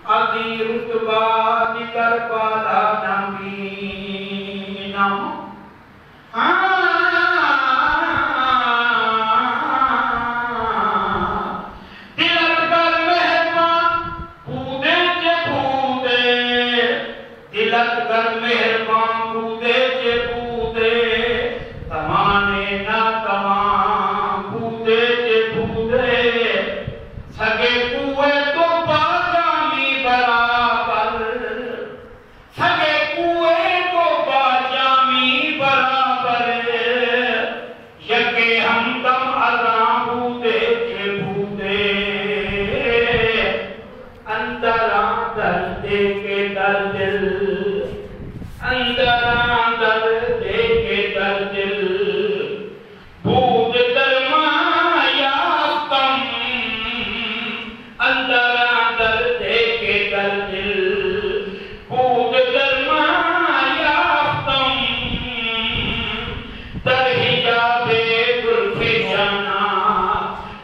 अगी रुतबा निकर पाला नमी नम तिलक कर मेहरबान कूदे जे कूदे, तिलक कर मेहरबान कूदे जे कूदे, तमाने ना तमाम कूदे जे कूदे, सगे कुए तो बाजामी बराबर, सगे कुए तो बाजामी बराबर, यके हमदम अज़ां बूदे जे बूदे, अंदरा दर्द के दर्द दिल, अंदरा दर्द के दर्द दिल, बूद दरमाया कम, अंदरा दर्द के दर्द दिल, बूद दरमाया कम, दर हिजाबे जुल्फ़े जाना,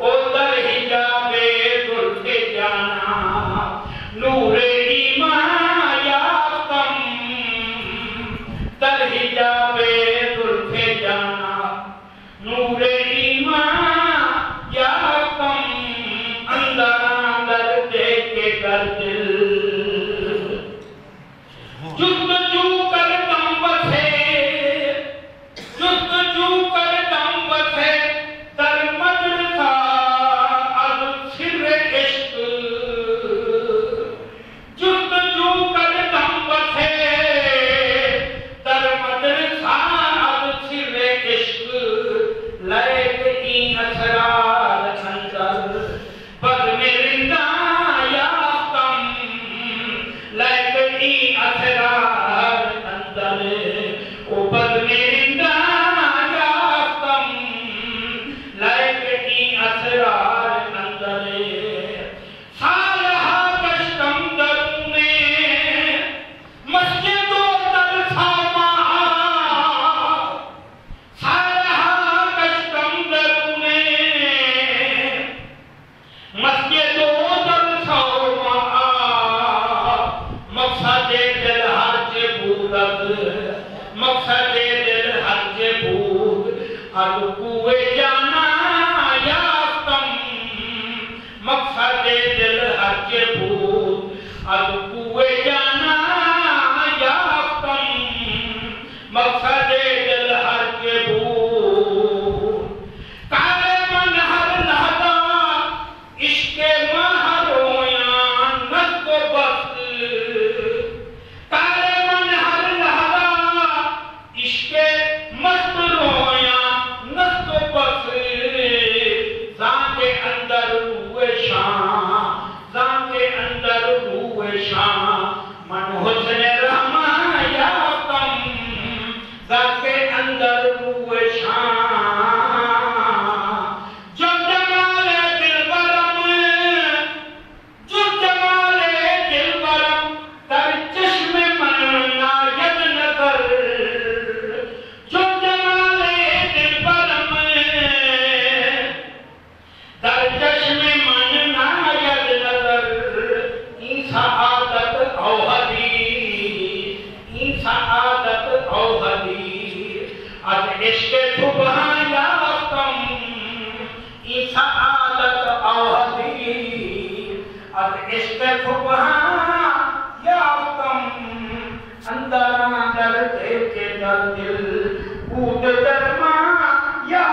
ओ दर हिजाबे जुल्फ़े जाना, नूरे ईमान या कम, दर हिजाबे जुल्फ़े जाना, नूरे ईमान या कम, अंदर के कर दिल, जुस्तजू कर दम बसे, जुस्तजू कर दम बसे, दर मदरसा अज़ सिर्रे इश्क, जुस्तजू कर दम बसे, दर मदरसा अज़ सिर्रे इश्क, लैक ई असरार अंदर, बद में रिंदा या कम, लैक ई असरार अंदर, ओ बद में रिंदा या कम, लैक ई असरार अंदर, सालहा कश्तम दरूने, मस्जिदो दर सामा, सालहा कश्तम दरूने, मस्जिदो दर सामा, मक़सदे दिल हज बूदत, मक़सदे दिल हज बूद, अद कुए जाना या कम, मक़सदे दिल हज बूद, अद कुए जाना या कम, मक़सदे दिल हज बूद, काले मन हर लहदा इश्क़े महरोया नस्को बस, काले मन हर लहदा इश्क़े मस्त रोया नस्को बस, ज़ाके अंदर रूए शां, ज़ाके अंदर रूए शां, मन हुस्न रहमा या कम, ज़ाके अंदर रूए शां, जो जमाले दिलबरम, जो जमाले दिलबरम, दर चश्मे मन नायद नजर, जो जमाले दिलबरम, दर चश्मे मन नायद नजर, ई सआदत औ हदीस, ई सआदत औ हदीस, अज़ इश्क़े सुबहान या कम, ई सआदत औ हदीस, अज़ इश्क़े सुबहान या कम, अंदर के दर दिल, बूद दरमा या